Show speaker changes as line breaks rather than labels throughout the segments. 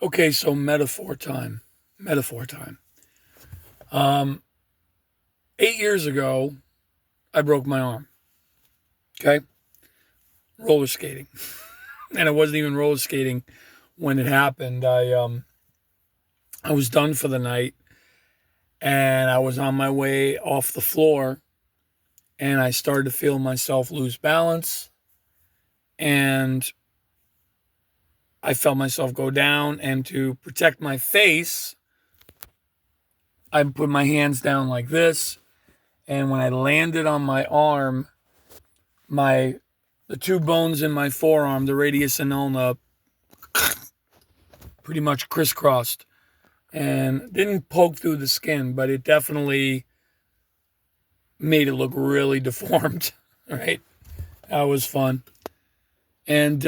Okay, so metaphor time. Metaphor time. Um, 8 years ago, I broke my arm. Okay, roller skating, and it wasn't even roller skating when it happened. I was done for the night, and I was on my way off the floor, and I started to feel myself lose balance, and I felt myself go down. And to protect my face, I put my hands down like this, and when I landed on my arm, my the two bones in my forearm, the radius and ulna, pretty much crisscrossed and didn't poke through the skin, but it definitely made it look really deformed. Right? That was fun. And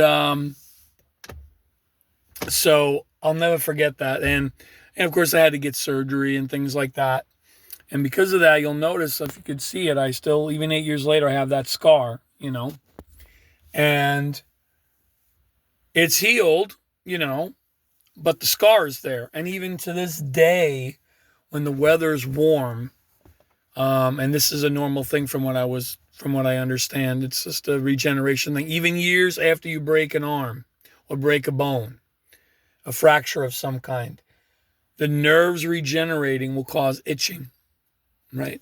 so I'll never forget that. And of course, I had to get surgery and things like that. And because of that, you'll notice if you could see it, I still, even 8 years later, I have that scar. And it's healed, but the scar is there. And even to this day, when the weather's warm, and this is a normal thing from what I understand, it's just a regeneration thing. Even years after you break an arm or break a bone, a fracture of some kind, the nerves regenerating will cause itching, right?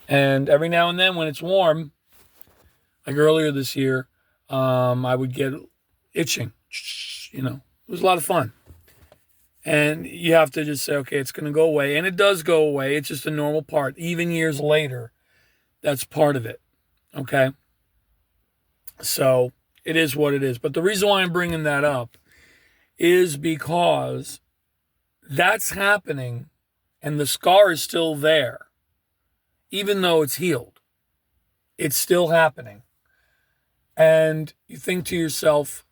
And every now and then when it's warm, like earlier this year, I would get itching. It was a lot of fun. And you have to just say, okay, it's going to go away. And it does go away. It's just a normal part. Even years later, that's part of it. Okay. So it is what it is. But the reason why I'm bringing that up is because that's happening and the scar is still there, even though it's healed. It's still happening. And you think to yourself,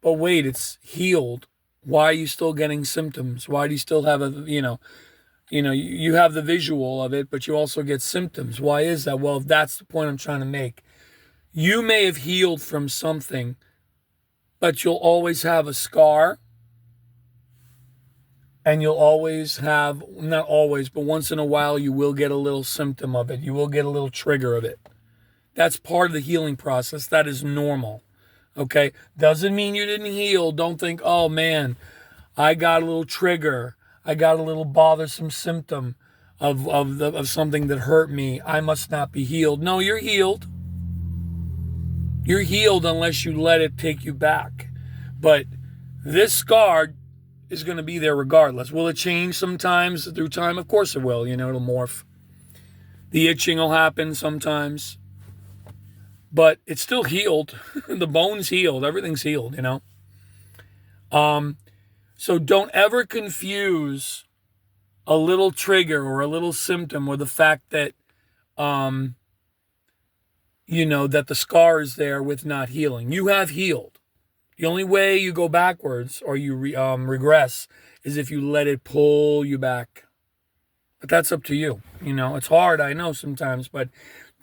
but wait, it's healed. Why are you still getting symptoms? Why do you still have you have the visual of it, but you also get symptoms. Why is that? Well, that's the point I'm trying to make. You may have healed from something, but you'll always have a scar, and you'll always have, not always, but once in a while, you will get a little symptom of it. You will get a little trigger of it. That's part of the healing process. That is normal. Okay? Doesn't mean you didn't heal. Don't think, oh man, I got a little trigger. I got a little bothersome symptom of something that hurt me. I must not be healed. No, you're healed. You're healed unless you let it take you back. But this scar is going to be there regardless. Will it change sometimes through time? Of course it will. It'll morph. The itching will happen sometimes. But it's still healed. The bone's healed. Everything's healed. So don't ever confuse a little trigger or a little symptom or the fact that, that the scar is there with not healing. You have healed. The only way you go backwards or you regress is if you let it pull you back. But that's up to you. It's hard, I know sometimes, but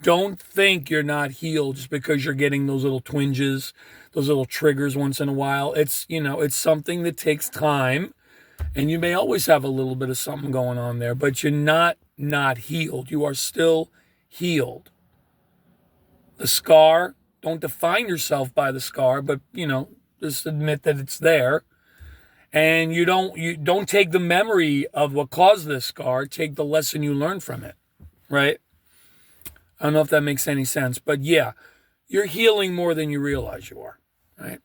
don't think you're not healed just because you're getting those little twinges, those little triggers once in a while. It's something that takes time, and you may always have a little bit of something going on there, but you're not healed. You are still healed. The scar, don't define yourself by the scar, but just admit that it's there. And you don't take the memory of what caused this scar, take the lesson you learned from it, right? I don't know if that makes any sense, but yeah, you're healing more than you realize you are, right?